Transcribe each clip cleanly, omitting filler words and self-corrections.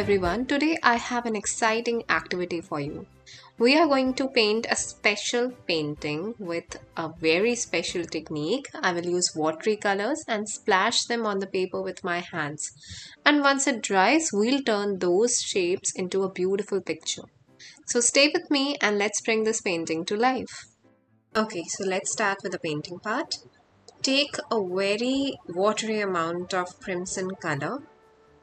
everyone, today I have an exciting activity for you. We are going to paint a special painting with a very special technique. I will use watery colors and splash them on the paper with my hands. And once it dries, we'll turn those shapes into a beautiful picture. So stay with me and let's bring this painting to life. Okay, so let's start with the painting part. Take a very watery amount of crimson color.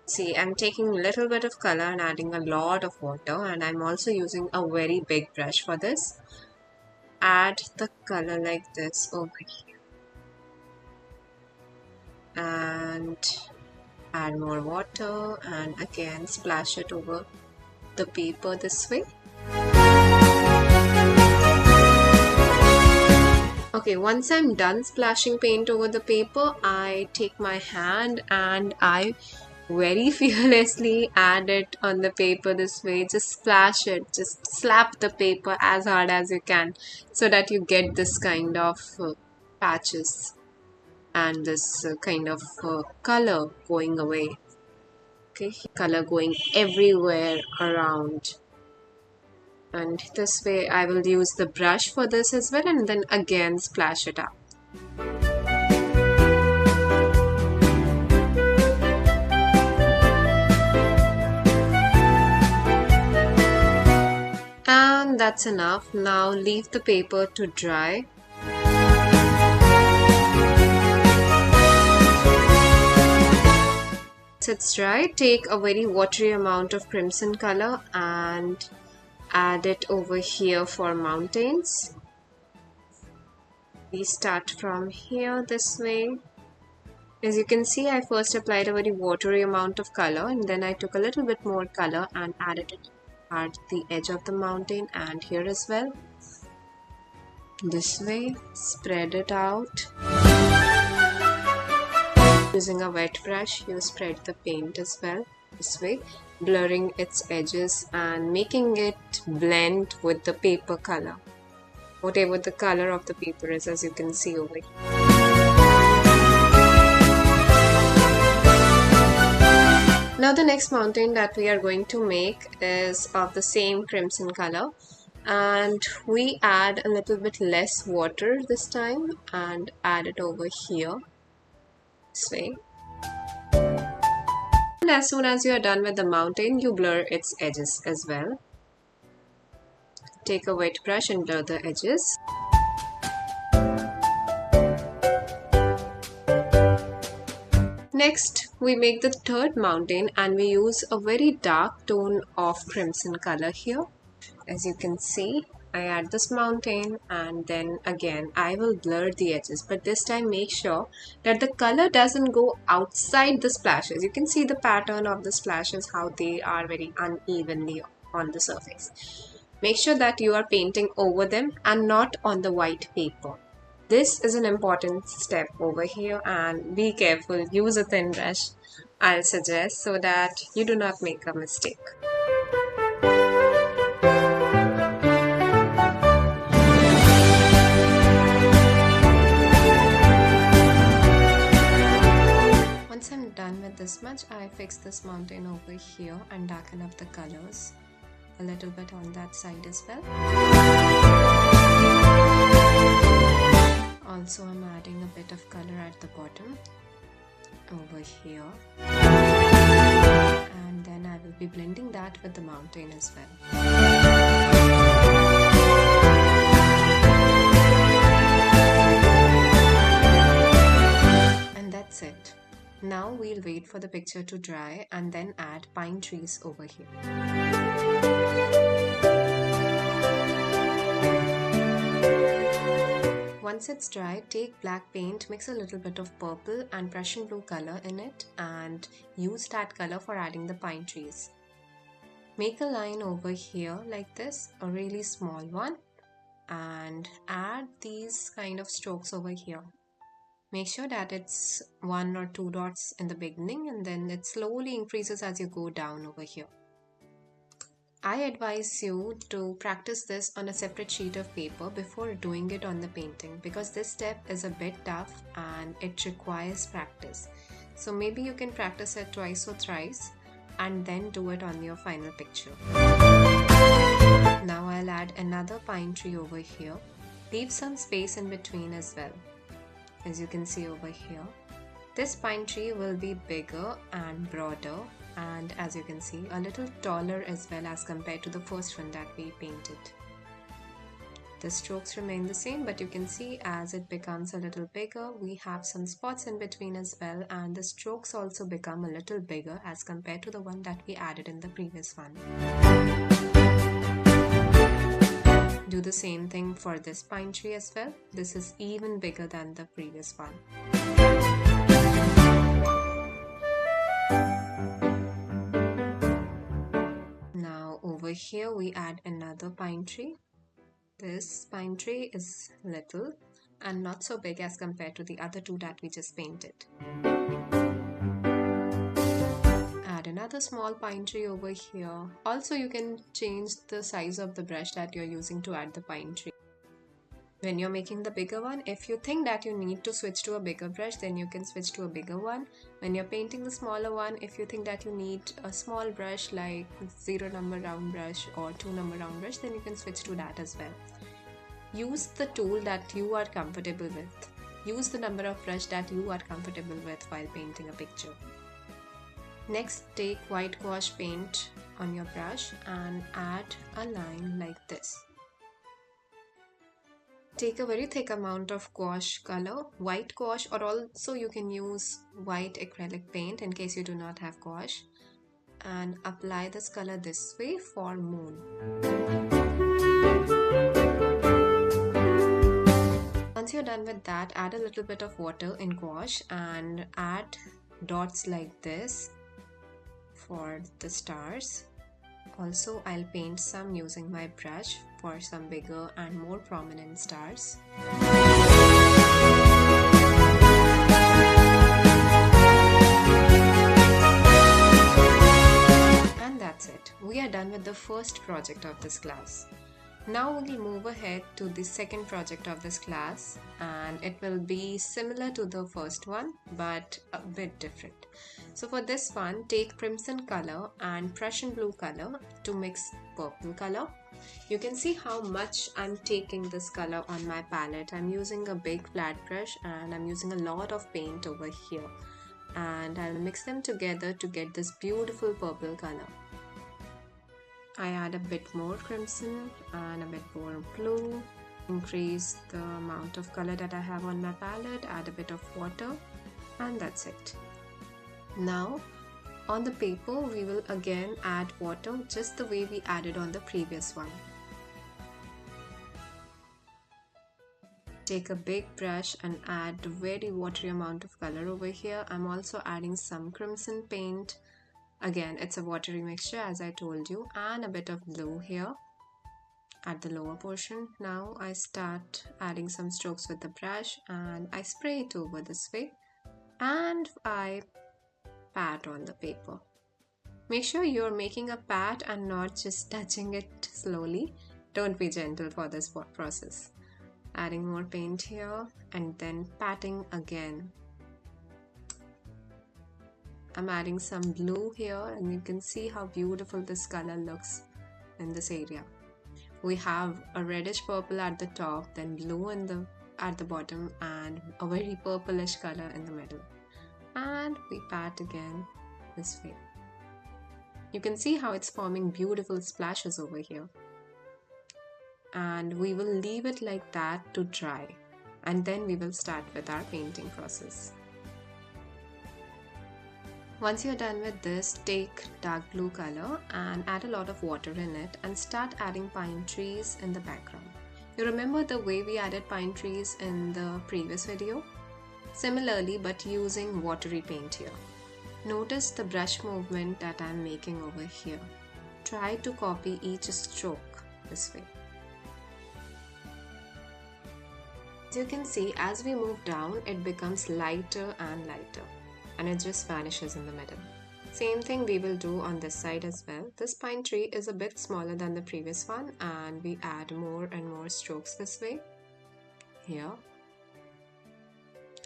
See, I'm taking a little bit of color and adding a lot of water, and I'm also using a very big brush for this. Add the color like this over here. And add more water and again splash it over the paper this way. Okay, once I'm done splashing paint over the paper, I take my hand and I very fearlessly add it on the paper this way. Just splash it, just slap the paper as hard as you can so that you get this kind of patches and this kind of color going away. Okay, color going everywhere around. And this way I will use the brush for this as well and then again splash it up. And that's enough. Now leave the paper to dry. Once it's dry, take a very watery amount of crimson color and add it over here for mountains. We start from here this way. As you can see, I first applied a very watery amount of color and then I took a little bit more color and added it at the edge of the mountain and here as well. This way, spread it out. Using a wet brush, you spread the paint as well. This way, blurring its edges and making it blend with the paper color. Whatever the color of the paper is, as you can see over here. Now the next mountain that we are going to make is of the same crimson color and we add a little bit less water this time and add it over here this way. And as soon as you are done with the mountain, you blur its edges as well. Take a wet brush and blur the edges. Next, we make the third mountain and we use a very dark tone of crimson color here. As you can see, I add this mountain and then again I will blur the edges, but this time make sure that the color doesn't go outside the splashes. You can see the pattern of the splashes, how they are very unevenly on the surface. Make sure that you are painting over them and not on the white paper. This is an important step over here and be careful, use a thin brush, I'll suggest, so that you do not make a mistake. Once I'm done with this much, I fix this mountain over here and darken up the colors a little bit on that side as well. Also, I'm adding a bit of color at the bottom over here and then I will be blending that with the mountain as well. And that's it. Now we'll wait for the picture to dry and then add pine trees over here. Once it's dry, take black paint, mix a little bit of purple and Prussian blue color in it and use that color for adding the pine trees. Make a line over here like this, a really small one, and add these kind of strokes over here. Make sure that it's 1 or 2 dots in the beginning and then it slowly increases as you go down over here. I advise you to practice this on a separate sheet of paper before doing it on the painting because this step is a bit tough and it requires practice. So maybe you can practice it twice or thrice and then do it on your final picture. Now I'll add another pine tree over here. Leave some space in between as well. As you can see over here, this pine tree will be bigger and broader, and as you can see, a little taller as well as compared to the first one that we painted. The strokes remain the same, but you can see as it becomes a little bigger, we have some spots in between as well, and the strokes also become a little bigger as compared to the one that we added in the previous one. Do the same thing for this pine tree as well. This is even bigger than the previous one. Now over here we add another pine tree. This pine tree is little and not so big as compared to the other two that we just painted. Add another small pine tree over here. Also, you can change the size of the brush that you're using to add the pine tree. When you're making the bigger one, if you think that you need to switch to a bigger brush, then you can switch to a bigger one. When you're painting the smaller one, if you think that you need a small brush like 0 number round brush or 2 number round brush, then you can switch to that as well. Use the tool that you are comfortable with. Use the number of brush that you are comfortable with while painting a picture. Next, take white gouache paint on your brush and add a line like this. Take a very thick amount of gouache color, white gouache, or also you can use white acrylic paint in case you do not have gouache, and apply this color this way for moon. Once you're done with that, add a little bit of water in gouache and add dots like this for the stars. Also, I'll paint some using my brush for some bigger and more prominent stars. And that's it. We are done with the first project of this class. Now we'll move ahead to the second project of this class, and it will be similar to the first one but a bit different. So for this one, take crimson color and Prussian blue color to mix purple color. You can see how much I'm taking this color on my palette. I'm using a big flat brush and I'm using a lot of paint over here, and I'll mix them together to get this beautiful purple color. I add a bit more crimson and a bit more blue, increase the amount of color that I have on my palette, add a bit of water, and that's it. Now on the paper we will again add water just the way we added on the previous one. Take a big brush and add a very watery amount of color over here. I'm also adding some crimson paint. Again, it's a watery mixture as I told you, and a bit of blue here at the lower portion. Now I start adding some strokes with the brush and I spray it over this way and I pat on the paper. Make sure you're making a pat and not just touching it slowly. Don't be gentle for this process. Adding more paint here and then patting again. I'm adding some blue here and you can see how beautiful this color looks in this area. We have a reddish purple at the top, then blue at the bottom, and a very purplish color in the middle. And we pat again this way. You can see how it's forming beautiful splashes over here. And we will leave it like that to dry, and then we will start with our painting process. Once you're done with this, take dark blue color and add a lot of water in it and start adding pine trees in the background. You remember the way we added pine trees in the previous video? Similarly, but using watery paint here. Notice the brush movement that I'm making over here. Try to copy each stroke this way. As you can see, as we move down, it becomes lighter and lighter, and it just vanishes in the middle. Same thing we will do on this side as well. This pine tree is a bit smaller than the previous one, and we add more and more strokes this way. Here.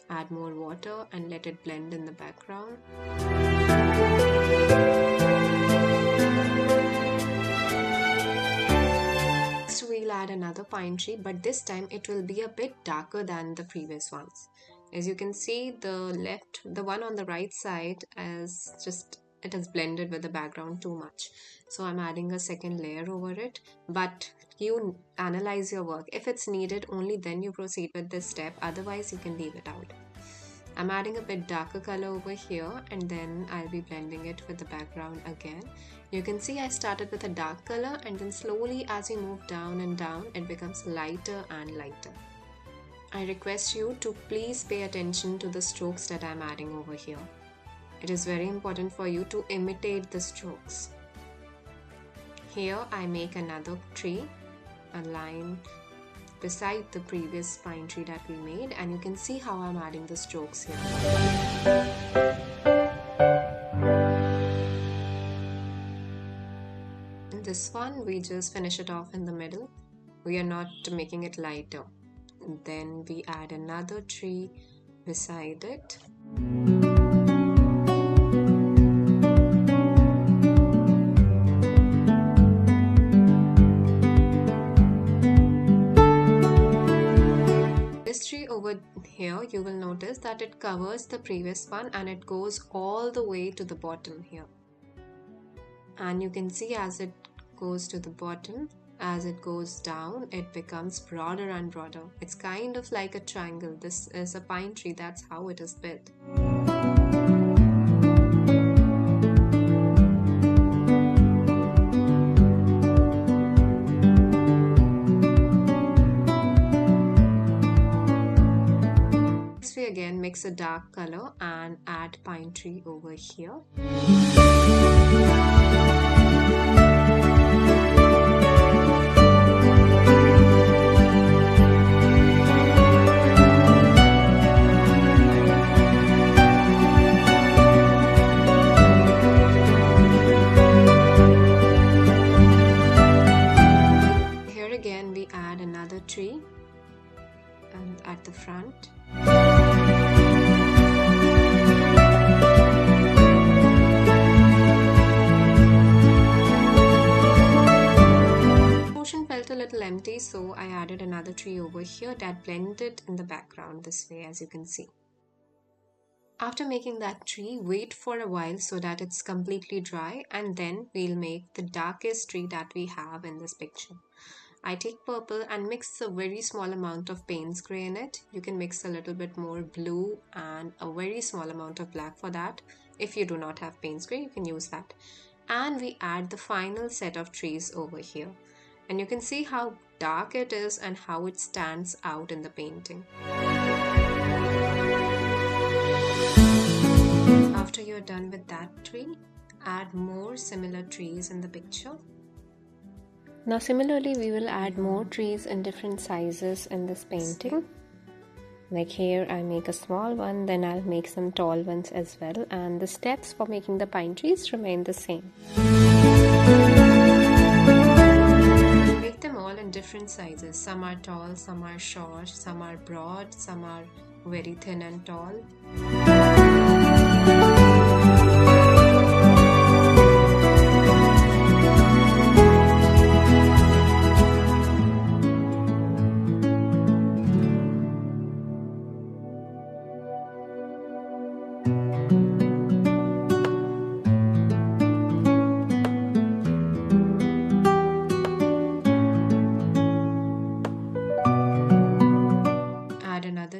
Add more water and let it blend in the background. add another pine tree, but this time it will be a bit darker than the previous ones. As you can see, the one on the right side it has blended with the background too much. So I'm adding a second layer over it, but you analyze your work. If it's needed, only then you proceed with this step, otherwise you can leave it out. I'm adding a bit darker color over here, and then I'll be blending it with the background again. You can see I started with a dark color, and then slowly as we move down and down, it becomes lighter and lighter. I request you to please pay attention to the strokes that I'm adding over here. It is very important for you to imitate the strokes. Here I make another tree, a line beside the previous pine tree that we made, and you can see how I'm adding the strokes here. In this one, we just finish it off in the middle. We are not making it lighter. And then we add another tree beside it. This tree over here, you will notice that it covers the previous one and it goes all the way to the bottom here. And you can see as it goes to the bottom, as it goes down, it becomes broader and broader. It's kind of like a triangle. This is a pine tree, that's how it is built. We again mix a dark color and add pine tree over here. Here again we add another tree and at the front. Felt a little empty, so I added another tree over here that blended in the background this way, as you can see. After making that tree, wait for a while so that it's completely dry, and then we'll make the darkest tree that we have in this picture. I take purple and mix a very small amount of Payne's gray in it. You can mix a little bit more blue and a very small amount of black for that. If you do not have Payne's gray, you can use that. And we add the final set of trees over here. And you can see how dark it is and how it stands out in the painting. After you're done with that tree, add more similar trees in the picture. Now similarly, we will add more trees in different sizes in this painting. Like here I make a small one, then I'll make some tall ones as well, and the steps for making the pine trees remain the same. Make them all in different sizes. Some are tall, some are short, some are broad, some are very thin and tall.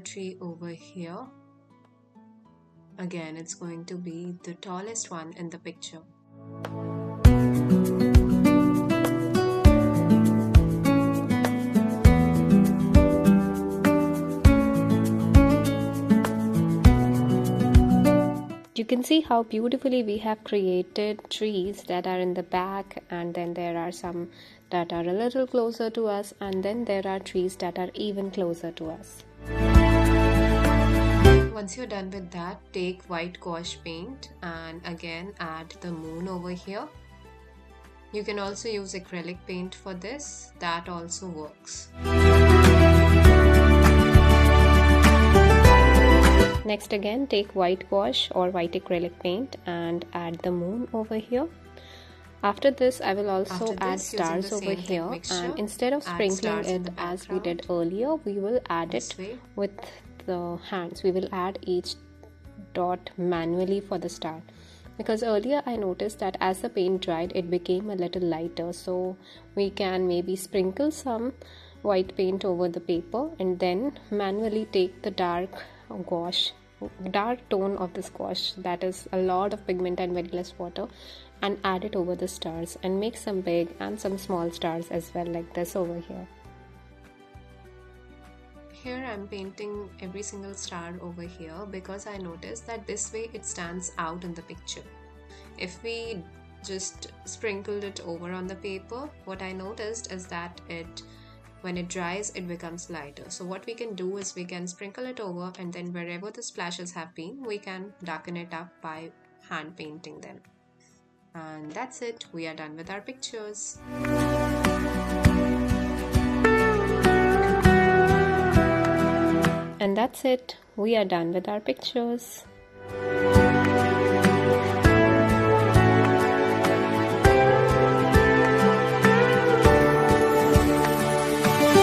Tree over here. Again, it's going to be the tallest one in the picture. You can see how beautifully we have created trees that are in the back, and then there are some that are a little closer to us, and then there are trees that are even closer to us. Once you're done with that, take white gouache paint and again add the moon over here. You can also use acrylic paint for this, that also works. Next again, take white gouache or white acrylic paint and add the moon over here. After this, I will also After add this, using stars the over same thick here, mixture, and instead of add sprinkling stars in it the as we did background. earlier, we will add This it way. with the hands. We will add each dot manually for the star, because earlier I noticed that as the paint dried it became a little lighter, so we can maybe sprinkle some white paint over the paper and then manually take the dark tone of the squash, that is a lot of pigment and very less water, and add it over the stars and make some big and some small stars as well, like this over here. Here I'm painting every single star over here because I noticed that this way it stands out in the picture. If we just sprinkled it over on the paper, what I noticed is that when it dries, it becomes lighter. So what we can do is we can sprinkle it over, and then wherever the splashes have been, we can darken it up by hand painting them. And that's it. We are done with our pictures. And that's it. We are done with our pictures.